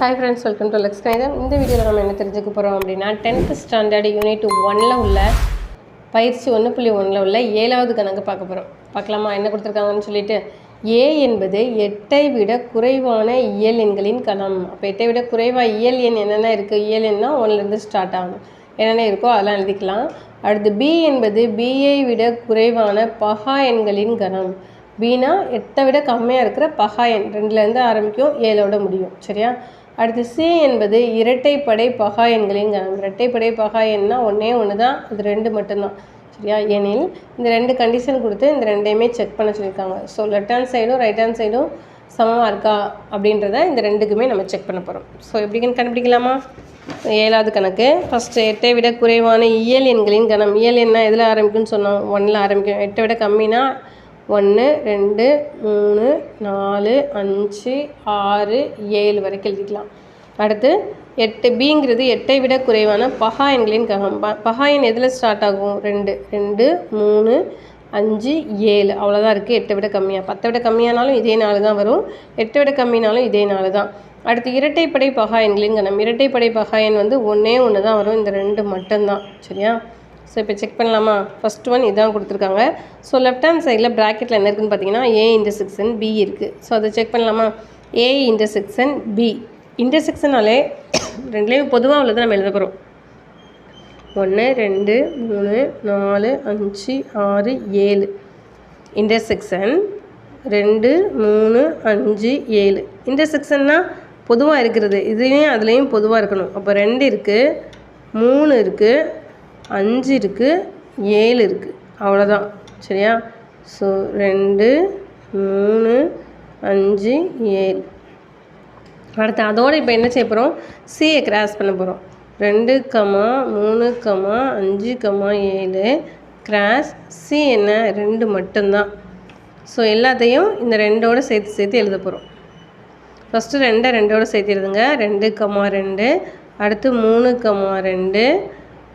Hi friends, welcome to Lex Kanitam. இந்த வீடியோவில் நம்ம என்ன தெரிஞ்சுக்க போகிறோம் அப்படின்னா 10th ஸ்டாண்டர்ட் யூனிட் 1ல் உள்ள பயிற்சி 1.1ல் உள்ள 7வது கணக்கு பார்க்க போகிறோம். பார்க்கலாமா என்ன கொடுத்துருக்காங்கன்னு சொல்லிட்டு. A என்பது 8ஐ விட குறைவான இயல் எண்களின் கணம். அப்போ 8ஐ விட குறைவாக இயல் எண் என்னென்ன இருக்குது? இயல் எண்ணா 1லேருந்து ஸ்டார்ட் ஆகணும். என்னென்ன இருக்கோ அதெல்லாம் எழுதிக்கலாம். அடுத்து B என்பது Bஐ விட குறைவான பகா எண்களின் கணம். பீனா 8ஐ விட கம்மியாக இருக்கிற பகா எண் 2லேருந்து ஆரம்பிக்கும் 7ஓட முடியும். சரியா? அடுத்து C என்பது இரட்டைப்படை பகா எண்களின் கணம். இரட்டைப்படை பகா எண்ணா ஒன்றே ஒன்று தான், அது 2 மட்டும்தான். சரியா? எனில் இந்த 2 கண்டிஷன் கொடுத்து இந்த ரெண்டையுமே செக் பண்ண சொல்லியிருக்காங்க. ஸோ லெஃப்ட் ஹேண்ட் சைடும் ரைட் ஹேண்ட் சைடும் சமமாக இருக்கா அப்படின்றத இந்த ரெண்டுக்குமே நம்ம செக் பண்ண போகிறோம். ஸோ எப்படின்னு கண்டுபிடிக்கலாமா? 7வது கணக்கு. ஃபஸ்ட்டு 8ஐ விட குறைவான இயல் எண்களின் கணம். இயல் எண்ணா எதில் ஆரம்பிக்கும்னு சொன்னோம்? 1ல் ஆரம்பிக்கும். 8ஐ விட கம்மினா 1 2 3 4 5 6 7 வரைக்கும் எழுதிக்கலாம். அடுத்து 8Bங்கிறது 8ஐ விட குறைவான பகா எண்களின் கணம். பகா எண் எதில் ஸ்டார்ட் ஆகும்? 2 2 3 5 7 அவ்வளோதான் இருக்குது. 8ஐ விட கம்மியாக, 10ஐ விட கம்மியானாலும் இதே 4 தான் வரும், 8ஐ விட கம்மினாலும் இதே 4 தான். அடுத்து இரட்டைப்படை பகா எண்களின் கணம். இரட்டைப்படை பகா எண் ஒன்றே ஒன்று தான் வரும், இந்த 2 மட்டும்தான். சரியா? ஸோ இப்போ செக் பண்ணலாமா? ஃபஸ்ட் ஒன் இதான் கொடுத்துருக்காங்க. ஸோ லெஃப்ட் ஹேண்ட் சைடில் ப்ராக்கெட்டில் என்ன இருக்குதுன்னு பார்த்தீங்கன்னா A இன்டர்செக்ஷன் B இருக்குது. ஸோ அதை செக் பண்ணலாமா? A intersection B. இன்டர்செக்ஷனாலே ரெண்டுலேயும் பொதுவாக உள்ளதை நம்ம எழுத போகிறோம். 1 2 3 4 5 6 7 இன்டர்செக்ஷன் 2 3 5 7. இன்டர்செக்ஷன்னா பொதுவாக இருக்கிறது, இதுலேயும் அதுலேயும் பொதுவாக இருக்கணும். அப்போ 2 இருக்குது, 3 இருக்குது, 5 இருக்குது, 7 இருக்குது, அவ்வளோதான். சரியா? ஸோ 2 3 5 7. அடுத்து அதோடு இப்போ என்ன செய்ய போகிறோம்? சியை கிராஸ் பண்ண போகிறோம். 2 3 5 7 கிராஸ் சி என்ன? 2 மட்டும்தான். ஸோ எல்லாத்தையும் இந்த 2ஓடு சேர்த்து எழுத போகிறோம். ஃபஸ்ட்டு 2ஓடு சேர்த்து எழுதுங்க. 2 2, அடுத்து 3 2,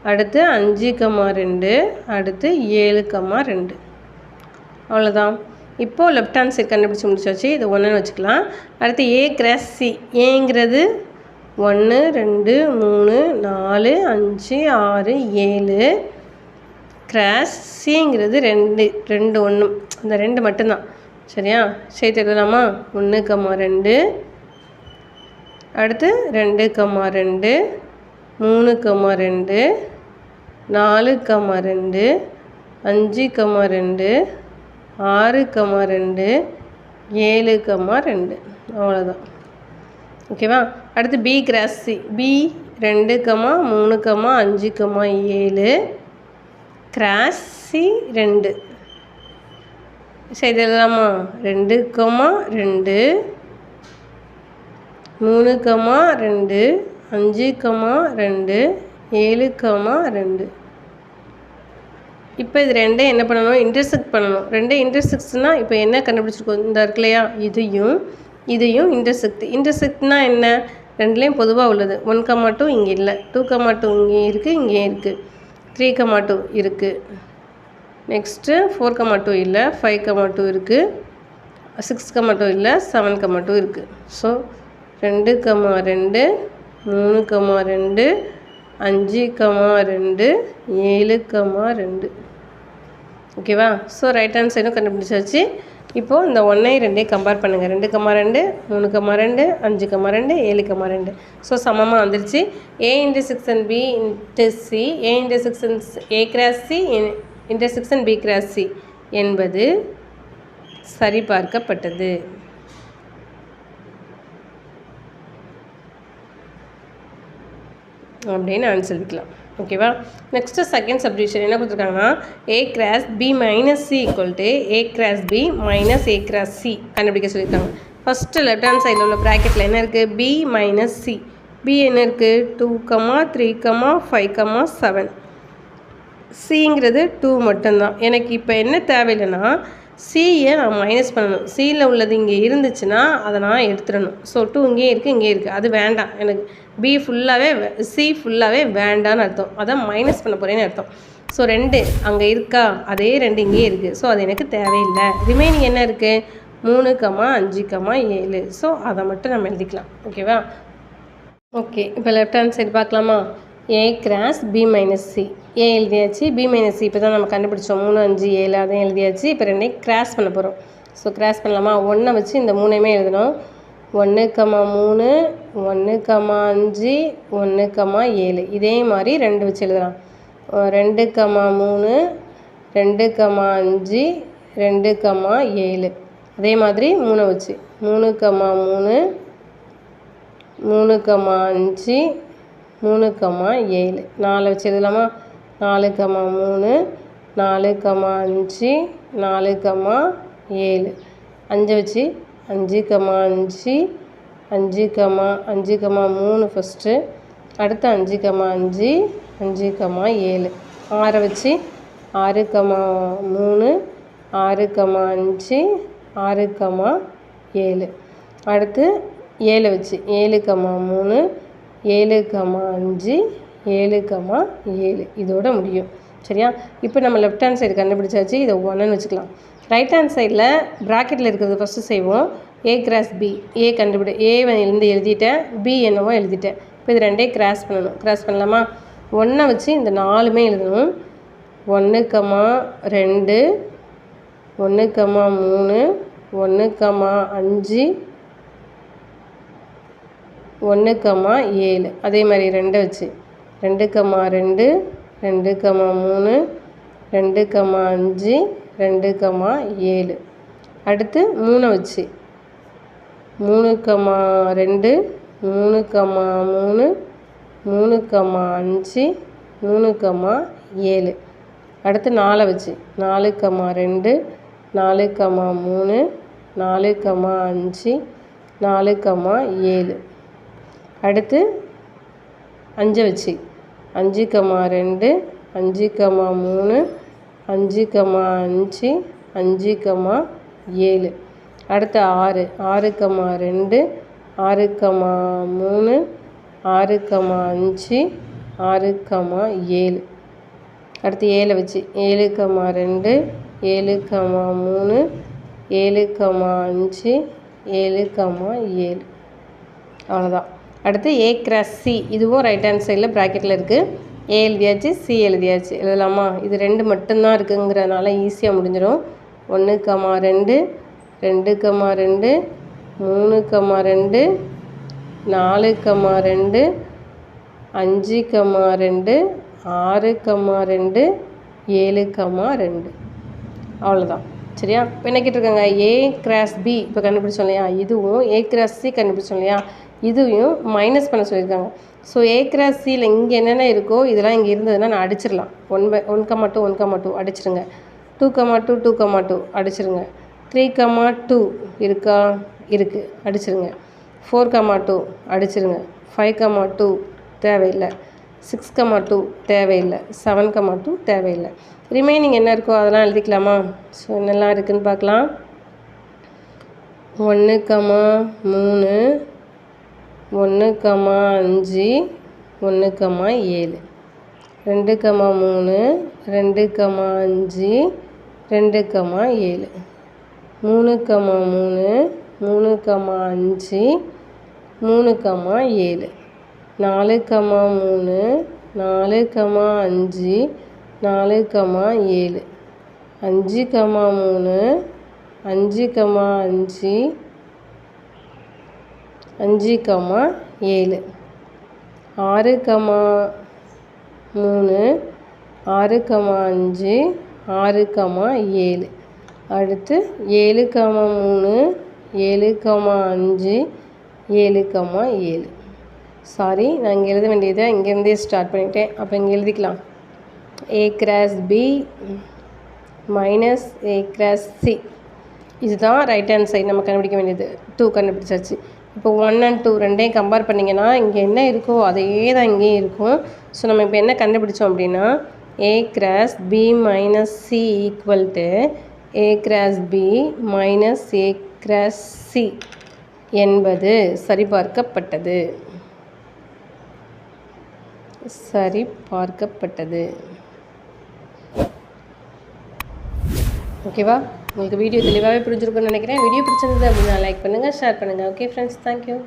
அடுத்து 5 2, அடுத்து 7 2. அவ்வளோதான். இப்போது லெஃப்ட் ஹேண்ட் சைட் கண்டுபிடிச்சி முடிச்சாச்சு. இது 1ன்னு வச்சுக்கலாம். அடுத்து A கிராஸ் C. ஏங்கிறது 1 2 3 4 5 6 7 கிராஸ் Cங்கிறது 2 2 1, அந்த 2 மட்டும்தான். சரியா? சேர்த்து எழுதலாமா? 1 2, அடுத்து 2 2, 3 2, 4 2, 5 2, 6 2, 7 2. அவ்வளோதான். ஓகேவா? அடுத்து B cross C. B 2 3 5 7 cross C 2. சரி எழுதலாமா? 2 2, 3 2, 5 2, 7 2. இப்போ இது 2 என்ன பண்ணணும்? இன்டர்செக்ட் பண்ணணும். 2 இன்டர்செக்ட்னா இப்போ என்ன கண்டுபிடிச்சிருக்கோம்? இந்த இருக்கு இல்லையா, இதையும் இன்டர்செக்ட்னா என்ன? 2லேயும் பொதுவாக உள்ளது. 1 2 இங்கே இல்லை, 2 2 இங்கே இருக்குது, இங்கே இருக்குது, 3 2 இருக்குது, நெக்ஸ்ட்டு 4 2 இல்லை, 5 2 இருக்குது, 6 2 இல்லை, 7 2 இருக்குது. ஸோ 2 2, 3 2, 5 2, 7 2. ஓகேவா? ஸோ ரைட் ஹேண்ட் சைடும் கண்டுபிடிச்சாச்சு. இப்போது இந்த 1ஐ 2ஐயும் கம்பேர் பண்ணுங்கள். 2 2, 3 2, 5 2, 7 2. ஸோ சமமாக வந்துருச்சு. A intersection B inter C, A intersection A cross C intersection B cross C என்பது சரிபார்க்கப்பட்டது. அப்படின்னு ஆன்சர் எழுதிக்கலாம். ஓகேவா? நெக்ஸ்ட்டு செகண்ட் சப்டிவிஷன் என்ன கொடுத்துருக்காங்கன்னா A cross B minus C equal to A cross B minus A cross C கண்டுபிடிக்க சொல்லியிருக்காங்க. First left hand சைடில் உள்ள ப்ராக்கெட்டில் என்ன இருக்குது? B minus C. B என்ன இருக்குது? 2 3 5 7. Cங்கிறது 2 மட்டும்தான். எனக்கு இப்போ என்ன தேவையில்லைன்னா Cயை நான் மைனஸ் பண்ணணும். Cயில் உள்ளது இங்கே இருந்துச்சுன்னா அதை நான் எடுத்துடணும். ஸோ 2 இங்கேயே இருக்குது, அது வேண்டாம் எனக்கு. B ஃபுல்லாகவே C ஃபுல்லாகவே வேண்டான்னு அர்த்தம். அதான் மைனஸ் பண்ண போகிறேன்னு அர்த்தம். ஸோ 2 அங்கே இருக்கா, அதே 2 இங்கேயே இருக்குது. ஸோ அது எனக்கு தேவையில்லை. ரிமைனிங் என்ன இருக்குது? 3, 5, 7. ஸோ அதை மட்டும் நம்ம எழுதிக்கலாம். ஓகேவா? ஓகே, இப்போ லெஃப்ட் ஹேண்ட் சைடு பார்க்கலாமா? A cross B minus C. A எழுதியாச்சு, பி மைனஸ் சி இப்போ தான் நம்ம கண்டுபிடிச்சோம். 3, 5, 7 அதையும் எழுதியாச்சு. இப்போ ரெண்டையும் கிராஸ் பண்ண போகிறோம். ஸோ கிராஸ் பண்ணலாமா? 1 வச்சு இந்த 3யுமே எழுதணும். 1, 3, 1, 5, 1, 7. இதே மாதிரி 2 வச்சு எழுதலாம். 2, 3, 2, 5, 2, 7. அதே மாதிரி 3 வச்சு 3, 3, 3, 5, 3, 7. 4 வச்சு எழுதலாமா? 4, 3, 4, 5, 4, 7. 5 வச்சு 5, 5, 5, 5, 3 ஃபஸ்ட்டு, அடுத்து 5, 5, 5, 7. 6 வச்சு 6, 3, 6, 5, 6, 7. அடுத்து 7 வச்சு 7, 3, 7, 5, 7, 7. இதோட முடியும். சரியா? இப்போ நம்ம லெஃப்ட் ஹேண்ட் சைடு கண்டுபிடிச்சாச்சு. இதை 1ன்னு வச்சுக்கலாம். ரைட் ஹேண்ட் சைடில் ப்ராக்கெட்டில் இருக்கிறது ஃபஸ்ட்டு செய்வோம். ஏ கிராஸ் பி. ஏ இருந்து எழுதிட்டேன், பி என்னவோ எழுதிட்டேன். இப்போ இது ரெண்டையும் கிராஸ் பண்ணணும். கிராஸ் பண்ணலாமா? 1 வச்சு இந்த 4மே எழுதணும். 1, 2, 1, 3, 1, 5, 1, 7. அதே மாதிரி 2 வச்சு 2, 2, 2, 3, 2, 5, 2, 7. அடுத்து 3 வச்சு 3, 2, 3, 3, 3, 5, 3, 7. அடுத்து 4 வச்சு 4, 2, 4, 3, 4, 5, 4, 7. அடுத்து 5 வச்சு 5, 2, 5, 3, 5, 5, 5, 7. அடுத்து 6, 6, 2, 6, 3, 6, 5, 6, 7. அடுத்து 7 வச்சு 7, 2, 7, 3, 7, 5, 7, 7. அவ்வளோதான். அடுத்து ஏ கிராஸ் சி. இதுவும் ரைட் ஹேண்ட் சைடில் ப்ராக்கெட்டில் இருக்குது. ஏ எழுதியாச்சு, சி எழுதியாச்சு. எழுதலாமா? இது 2 மட்டும்தான் இருக்குங்கிறதுனால ஈஸியாக முடிஞ்சிடும். 1, 2, 2, 2, 3, 2, 4, 2, 5, 2, 6, 2, 7, 2. அவ்வளோதான். சரியா? இப்போ என்ன கேட்டிருக்காங்க? ஏ கிராஸ் பி இப்போ கண்டுபிடிச்சோம் இல்லையா? இதுவும் ஏ கிராஸ் சி கண்டுபிடிச்சோம் இல்லையா? இதுவும் மைனஸ் பண்ண சொல்லியிருக்காங்க. ஸோ ஏ கிராஸ் சியில் இங்கே என்னென்ன இருக்கோ இதெல்லாம் இங்கே இருந்ததுன்னா நான் அடிச்சிடலாம். 1, 2, 1, 2 அடிச்சிருங்க. 2, 2, 2, 2 அடிச்சிருங்க. 3, 2 இருக்கா? இருக்குது, அடிச்சிருங்க. 4, 2 அடிச்சிருங்க. 5, 2 தேவையில்லை. 6, 2 தேவையில்லை. 7, 2 தேவையில்லை. ரிமைனிங் என்ன இருக்கோ அதெல்லாம் எழுதிக்கலாமா? ஸோ என்னெல்லாம் இருக்குதுன்னு பார்க்கலாம். 1, 3, 1, 5, 1, 7. 2, 3, 2, 5, 2, 7. 3, 3, 3, 5, 3, 7. 4, 3, 4, 5, 4, 7. 5, 3, 5, 5, 5, 7. 6, 3, 6, 5, 6, 7. அடுத்து 7, 3, 7, 5, 7, 7. சாரி, நான் இங்கே எழுத வேண்டியதை இங்கேருந்தே ஸ்டார்ட் பண்ணிட்டேன். அப்போ இங்கே எழுதிக்கலாம். A cross B minus a cross c. இதுதான் ரைட் ஹேண்ட் சைடு நம்ம கண்டுபிடிக்க வேண்டியது. 2 கண்டுபிடிச்சாச்சு. இப்போ 1 and 2 ரெண்டையும் கம்பேர் பண்ணிங்கன்னா இங்கே என்ன இருக்கோ அதே தான் இங்கேயும் இருக்கும். ஸோ நம்ம இப்போ என்ன கண்டுபிடிச்சோம் அப்படின்னா a cross B minus c equal to a cross B minus a cross c என்பது சரிபார்க்கப்பட்டது. ஓகேவா? உங்களுக்கு வீடியோ தெளிவாகவே புரிஞ்சிருக்குன்னு நினைக்கிறேன். வீடியோ பிடிச்சிருந்தது அப்படின்னா லைக் பண்ணுங்கள், ஷேர் பண்ணுங்கள். Okay friends, thank you.